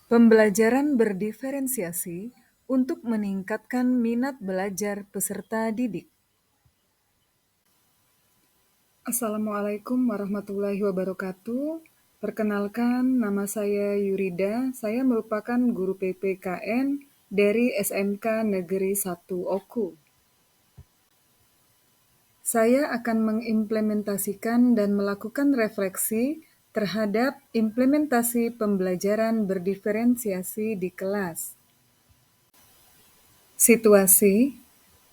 Pembelajaran berdiferensiasi untuk meningkatkan minat belajar peserta didik. Assalamualaikum warahmatullahi wabarakatuh. Perkenalkan, nama saya Yurida. Saya merupakan guru PPKN dari SMK Negeri 1 Oku. Saya akan mengimplementasikan dan melakukan refleksi terhadap implementasi pembelajaran berdiferensiasi di kelas. Situasi,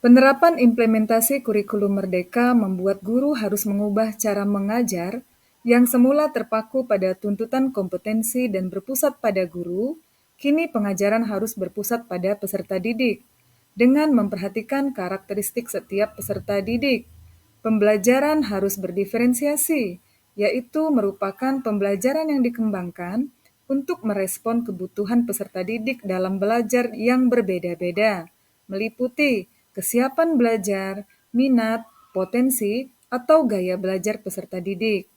penerapan implementasi kurikulum Merdeka membuat guru harus mengubah cara mengajar yang semula terpaku pada tuntutan kompetensi dan berpusat pada guru, kini pengajaran harus berpusat pada peserta didik, dengan memperhatikan karakteristik setiap peserta didik. Pembelajaran harus berdiferensiasi, yaitu merupakan pembelajaran yang dikembangkan untuk merespon kebutuhan peserta didik dalam belajar yang berbeda-beda, meliputi kesiapan belajar, minat, potensi, atau gaya belajar peserta didik.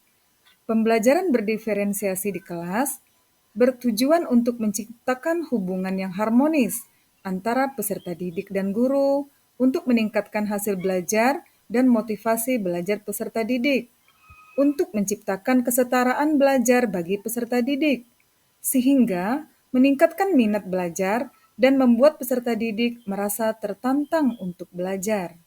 Pembelajaran berdiferensiasi di kelas bertujuan untuk menciptakan hubungan yang harmonis antara peserta didik dan guru untuk meningkatkan hasil belajar dan motivasi belajar peserta didik, untuk menciptakan kesetaraan belajar bagi peserta didik, sehingga meningkatkan minat belajar dan membuat peserta didik merasa tertantang untuk belajar.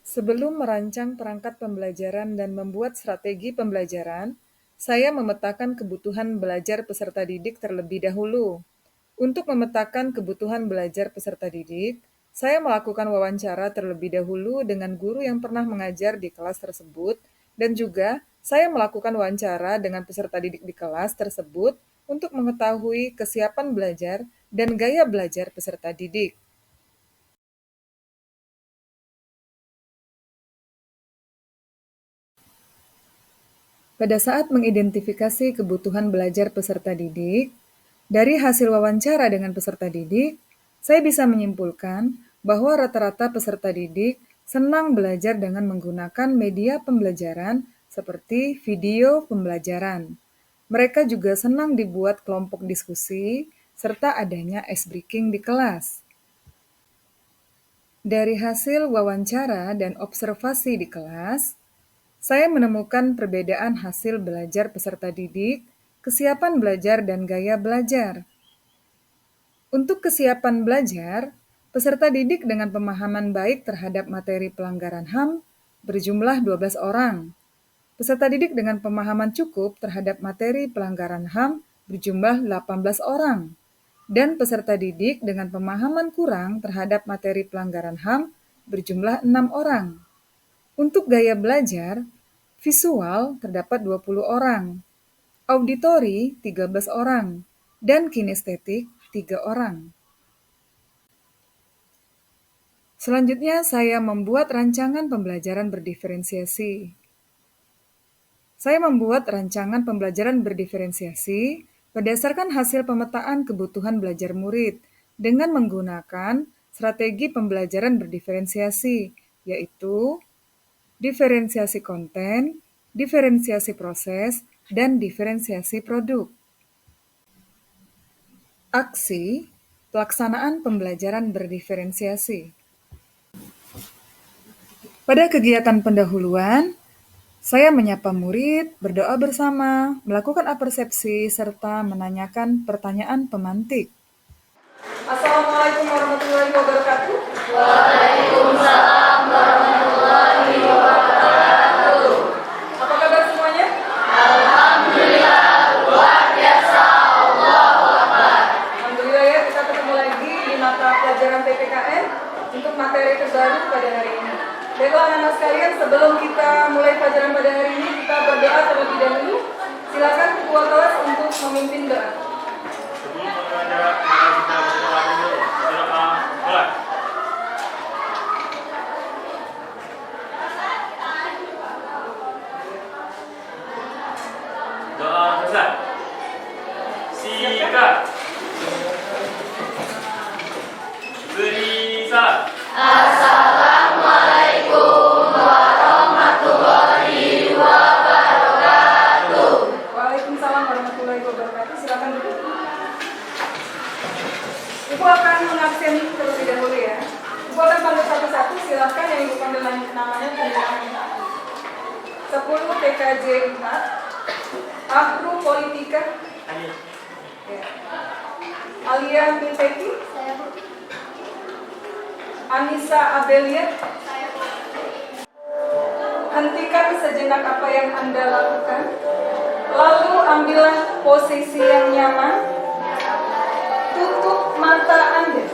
Sebelum merancang perangkat pembelajaran dan membuat strategi pembelajaran, saya memetakan kebutuhan belajar peserta didik terlebih dahulu. Untuk memetakan kebutuhan belajar peserta didik, saya melakukan wawancara terlebih dahulu dengan guru yang pernah mengajar di kelas tersebut, dan juga saya melakukan wawancara dengan peserta didik di kelas tersebut untuk mengetahui kesiapan belajar dan gaya belajar peserta didik. Pada saat mengidentifikasi kebutuhan belajar peserta didik, dari hasil wawancara dengan peserta didik, saya bisa menyimpulkan bahwa rata-rata peserta didik senang belajar dengan menggunakan media pembelajaran seperti video pembelajaran. Mereka juga senang dibuat kelompok diskusi, serta adanya ice breaking di kelas. Dari hasil wawancara dan observasi di kelas, saya menemukan perbedaan hasil belajar peserta didik, kesiapan belajar, dan gaya belajar. Untuk kesiapan belajar, peserta didik dengan pemahaman baik terhadap materi pelanggaran HAM berjumlah 12 orang. Peserta didik dengan pemahaman cukup terhadap materi pelanggaran HAM berjumlah 18 orang. Dan peserta didik dengan pemahaman kurang terhadap materi pelanggaran HAM berjumlah 6 orang. Untuk gaya belajar, visual terdapat 20 orang, auditori 13 orang, dan kinestetik 3 orang. Selanjutnya, saya membuat rancangan pembelajaran berdiferensiasi. Saya membuat rancangan pembelajaran berdiferensiasi berdasarkan hasil pemetaan kebutuhan belajar murid dengan menggunakan strategi pembelajaran berdiferensiasi, yaitu diferensiasi konten, diferensiasi proses, dan diferensiasi produk. Aksi pelaksanaan pembelajaran berdiferensiasi. Pada kegiatan pendahuluan, saya menyapa murid, berdoa bersama, melakukan apersepsi, serta menanyakan pertanyaan pemantik. Assalamualaikum warahmatullahi wabarakatuh. Waalaikumsalam warahmatullahi wabarakatuh. Apa kabar semuanya? Alhamdulillah, luar biasa, Allahu Akbar. Alhamdulillah ya, kita ketemu lagi di mata pelajaran PPKN untuk materi terbaru pada hari ini. Baiklah anak-anak sekalian, sebelum kita mulai pelajaran pada hari ini, kita berdoa terlebih dahulu. Silakan ketua kelas untuk memimpin doa. Sebelum pelajaran kita berdoa dulu. Silakan mulai. Doa selesai. Sikat. Beri salam. Assalamualaikum warahmatullahi wabarakatuh. Waalaikumsalam warahmatullahi wabarakatuh. Silakan duduk. Ibu akan mengabsen terlebih dahulu ya. Ibu akan panggil satu-satu, silahkan yang Ibu panggil namanya tulisannya. 10 TKJ 4, Afru Politika, ya. Alia Minteki, Anissa Abelia. Hentikan sejenak apa yang Anda lakukan, lalu ambillah posisi yang nyaman. Tutup mata Anda.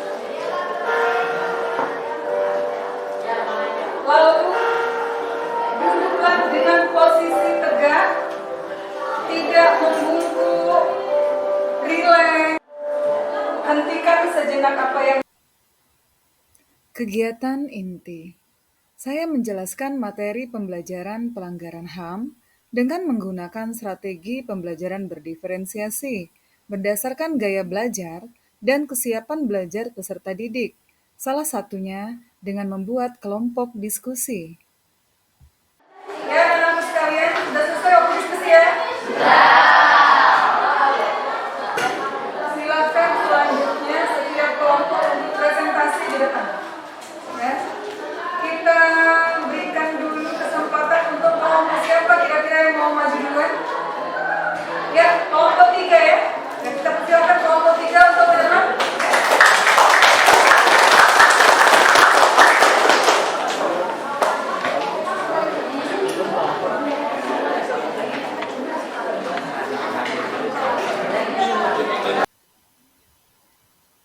Lalu duduklah dengan posisi tegak, tidak membungkuk, rileks. Hentikan sejenak apa yang... Kegiatan inti. Saya menjelaskan materi pembelajaran pelanggaran HAM dengan menggunakan strategi pembelajaran berdiferensiasi berdasarkan gaya belajar dan kesiapan belajar peserta didik. Salah satunya dengan membuat kelompok diskusi. Ya, anak-anak sekalian, sudah selesai waktu diskusi ya? Silakan selanjutnya setiap kelompok untuk presentasi di depan. Ya. Kita berikan dulu kesempatan untuk kelompok siapa kira-kira yang mau maju duluan? Ya, kelompok 3 ya. Ya, kita persilakan kelompok 3 untuk ke depan.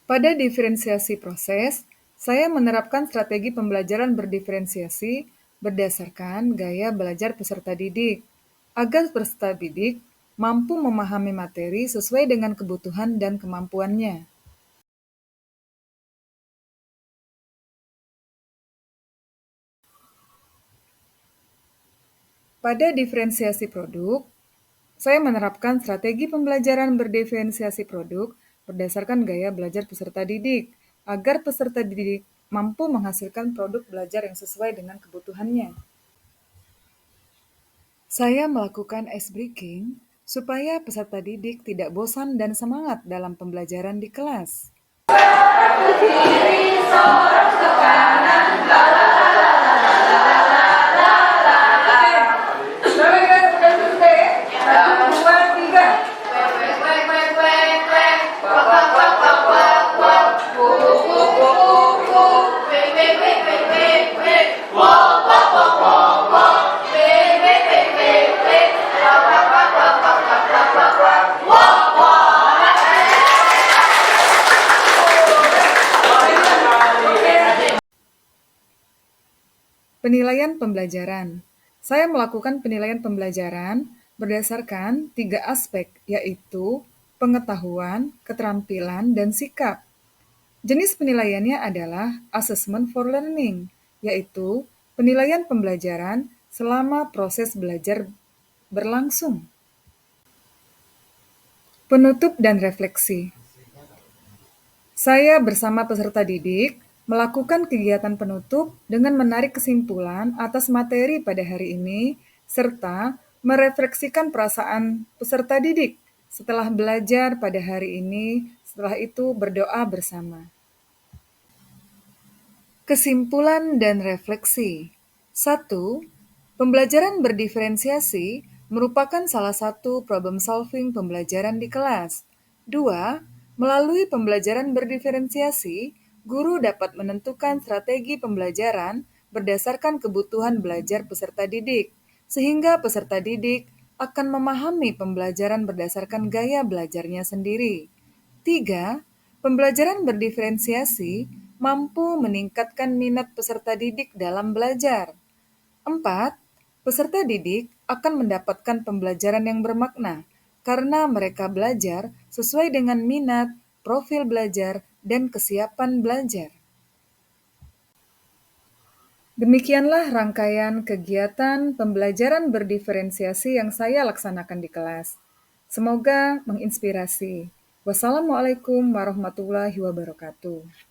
Pada diferensiasi proses, saya menerapkan strategi pembelajaran berdiferensiasi berdasarkan gaya belajar peserta didik, agar peserta didik mampu memahami materi sesuai dengan kebutuhan dan kemampuannya. Pada diferensiasi produk, saya menerapkan strategi pembelajaran berdiferensiasi produk berdasarkan gaya belajar peserta didik, agar peserta didik mampu menghasilkan produk belajar yang sesuai dengan kebutuhannya. Saya melakukan ice breaking supaya peserta didik tidak bosan dan semangat dalam pembelajaran di kelas. Kiri, sorot ke kanan, Penilaian pembelajaran. Saya melakukan penilaian pembelajaran berdasarkan 3 aspek, yaitu pengetahuan, keterampilan, dan sikap. Jenis penilaiannya adalah Assessment for Learning, yaitu penilaian pembelajaran selama proses belajar berlangsung. Penutup dan refleksi. Saya bersama peserta didik melakukan kegiatan penutup dengan menarik kesimpulan atas materi pada hari ini, serta merefleksikan perasaan peserta didik setelah belajar pada hari ini, setelah itu berdoa bersama. Kesimpulan dan refleksi. 1. Pembelajaran berdiferensiasi merupakan salah satu problem solving pembelajaran di kelas. 2. Melalui pembelajaran berdiferensiasi, guru dapat menentukan strategi pembelajaran berdasarkan kebutuhan belajar peserta didik, sehingga peserta didik akan memahami pembelajaran berdasarkan gaya belajarnya sendiri. 3. Pembelajaran berdiferensiasi mampu meningkatkan minat peserta didik dalam belajar. 4. Peserta didik akan mendapatkan pembelajaran yang bermakna karena mereka belajar sesuai dengan minat, profil belajar, dan kesiapan belajar. Demikianlah rangkaian kegiatan pembelajaran berdiferensiasi yang saya laksanakan di kelas. Semoga menginspirasi. Wassalamualaikum warahmatullahi wabarakatuh.